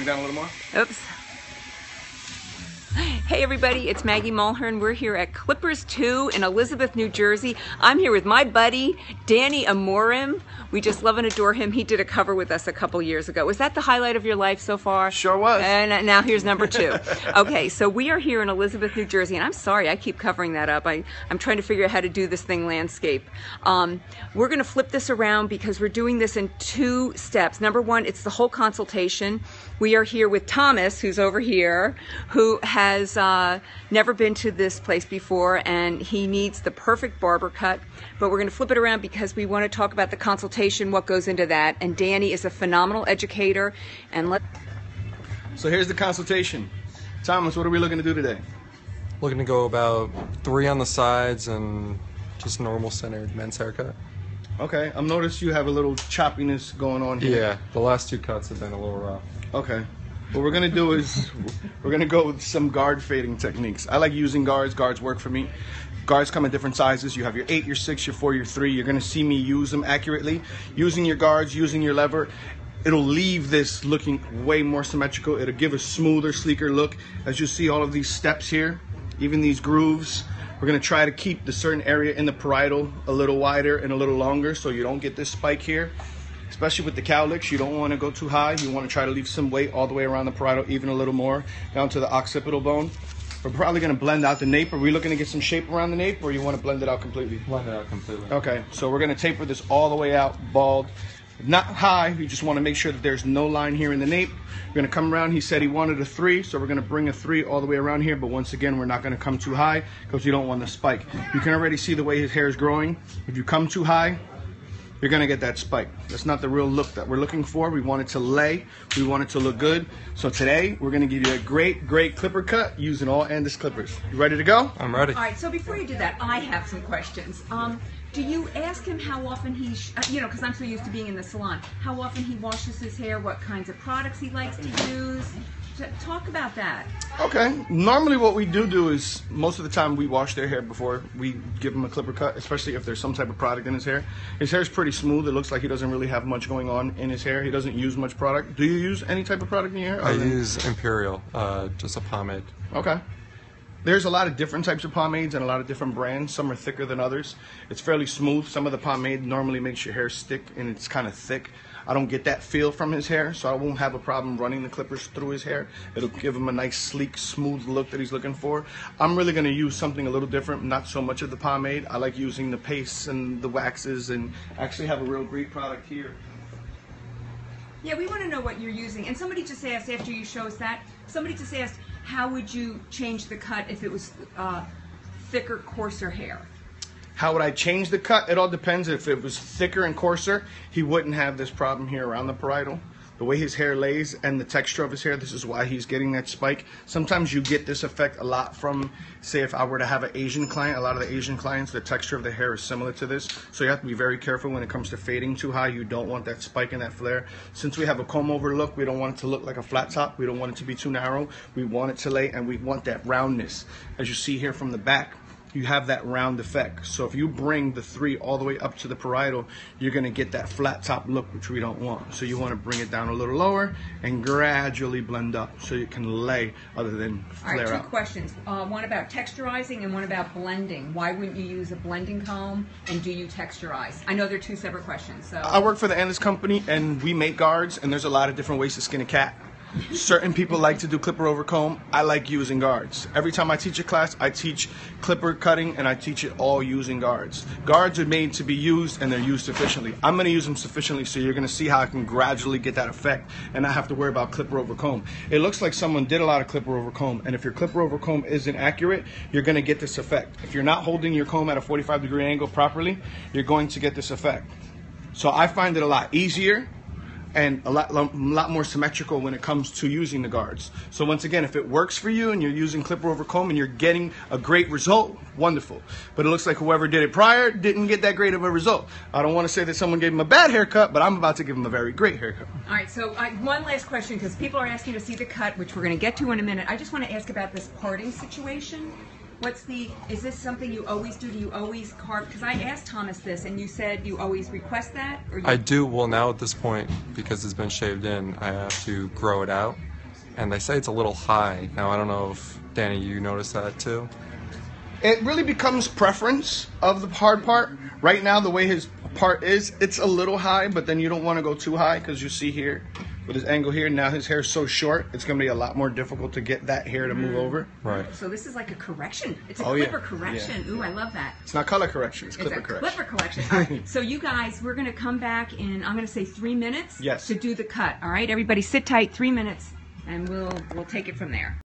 Down a little more. Oops. Hey everybody, it's Maggie Mulhern. We're here at Clippers 2 in Elizabeth, New Jersey. I'm here with my buddy, Danny Amorim. We just love and adore him. He did a cover with us a couple years ago. Was that the highlight of your life so far? Sure was. And now here's number 2. Okay, so we are here in Elizabeth, New Jersey, and I'm sorry, I keep covering that up. I'm trying to figure out how to do this thing landscape. We're gonna flip this around because we're doing this in 2 steps. Number 1, it's the whole consultation. We are here with Thomas, who's over here, who has never been to this place before, and he needs the perfect barber cut. But we're going to flip it around because we want to talk about the consultation, what goes into that. And Danny is a phenomenal educator. And So here's the consultation. Thomas, what are we looking to do today? Looking to go about 3 on the sides and just normal centered men's haircut. Okay, I've noticed you have a little choppiness going on here. Yeah, the last 2 cuts have been a little rough. Okay. What we're going to do is we're going to go with some guard fading techniques. I like using guards. Guards work for me. Guards come in different sizes. You have your 8, your 6, your 4, your 3. You're going to see me use them accurately. Using your guards, using your lever, it'll leave this looking way more symmetrical. It'll give a smoother, sleeker look. As you see all of these steps here, even these grooves, we're going to try to keep the certain area in the parietal a little wider and a little longer so you don't get this spike here. Especially with the cowlicks, you don't want to go too high. You want to try to leave some weight all the way around the parietal, even a little more, down to the occipital bone. We're probably going to blend out the nape. Are we looking to get some shape around the nape, or you want to blend it out completely? Blend it out completely. Okay, so we're going to taper this all the way out, bald. Not high, you just want to make sure that there's no line here in the nape. We're going to come around. He said he wanted a 3, so we're going to bring a 3 all the way around here, but once again, we're not going to come too high because you don't want the spike. You can already see the way his hair is growing. If you come too high, you're gonna get that spike. That's not the real look that we're looking for. We want it to lay. We want it to look good. So today, we're gonna give you a great clipper cut using all Andis clippers. You ready to go? I'm ready. all right, so before you do that, I have some questions. Do you ask him how often he, because I'm so used to being in the salon, how often he washes his hair, what kinds of products he likes to use? Talk about that. Okay. Normally what we do is, most of the time we wash their hair before we give him a clipper cut, especially if there's some type of product in his hair. His hair is pretty smooth. It looks like he doesn't really have much going on in his hair. He doesn't use much product. Do you use any type of product in your hair? I use Imperial, just a pomade. Okay. There's a lot of different types of pomades and a lot of different brands. Some are thicker than others. It's fairly smooth. Some of the pomade normally makes your hair stick and it's kind of thick. I don't get that feel from his hair, so I won't have a problem running the clippers through his hair. It'll give him a nice, sleek, smooth look that he's looking for. I'm really going to use something a little different, not so much of the pomade. I like using the pastes and the waxes, and actually have a real great product here. Yeah, we want to know what you're using. And somebody just asked, after you show us that, somebody just asked, how would you change the cut if it was thicker, coarser hair? How would I change the cut? It all depends. If it was thicker and coarser, he wouldn't have this problem here around the parietal. The way his hair lays and the texture of his hair, this is why he's getting that spike. Sometimes you get this effect a lot from, say, if I were to have an Asian client, a lot of the Asian clients, the texture of the hair is similar to this. So you have to be very careful when it comes to fading too high. You don't want that spike and that flare. Since we have a comb over look, we don't want it to look like a flat top. We don't want it to be too narrow. We want it to lay, and we want that roundness. As you see here from the back, you have that round effect. So if you bring the 3 all the way up to the parietal, you're going to get that flat top look, which we don't want. So you want to bring it down a little lower and gradually blend up so you can lay other than flare out. All right, 2 questions. One about texturizing and one about blending. Why wouldn't you use a blending comb, and do you texturize? I know they're 2 separate questions. So I work for the Andis company, and we make guards, and there's a lot of different ways to skin a cat. Certain people like to do clipper over comb. I like using guards. Every time I teach a class, I teach clipper cutting, and I teach it all using guards. Guards are made to be used, and they're used sufficiently. I'm going to use them sufficiently, so you're going to see how I can gradually get that effect and not have to worry about clipper over comb. It looks like someone did a lot of clipper over comb, and if your clipper over comb isn't accurate, you're going to get this effect. If you're not holding your comb at a 45-degree angle properly, you're going to get this effect. So I find it a lot easier and a lot more symmetrical when it comes to using the guards. So once again, if it works for you and you're using clipper over comb and you're getting a great result, wonderful. But it looks like whoever did it prior didn't get that great of a result. I don't want to say that someone gave him a bad haircut, but I'm about to give him a very great haircut. All right, so one last question, because people are asking to see the cut, which we're going to get to in a minute. I just want to ask about this parting situation. Is this something you always do? Do you always carve? Because I asked Thomas this, and you said you always request that? Or I do. Well, now at this point, because it's been shaved in, I have to grow it out. and they say it's a little high. Now, I don't know if, Danny, you noticed that too? It really becomes preference of the hard part. Right now, the way his part is, it's a little high, but then you don't want to go too high because you see here, with his angle here, now his hair is so short, it's going to be a lot more difficult to get that hair to move over. Right. So this is like a correction. It's a Oh, yeah. clipper correction. Yeah. Ooh, I love that. It's not color correction, it's It's clipper a correction. clipper correction. All right. So you guys, we're going to come back in, I'm going to say 3 minutes Yes. to do the cut. All right, everybody sit tight, 3 minutes, and we'll take it from there.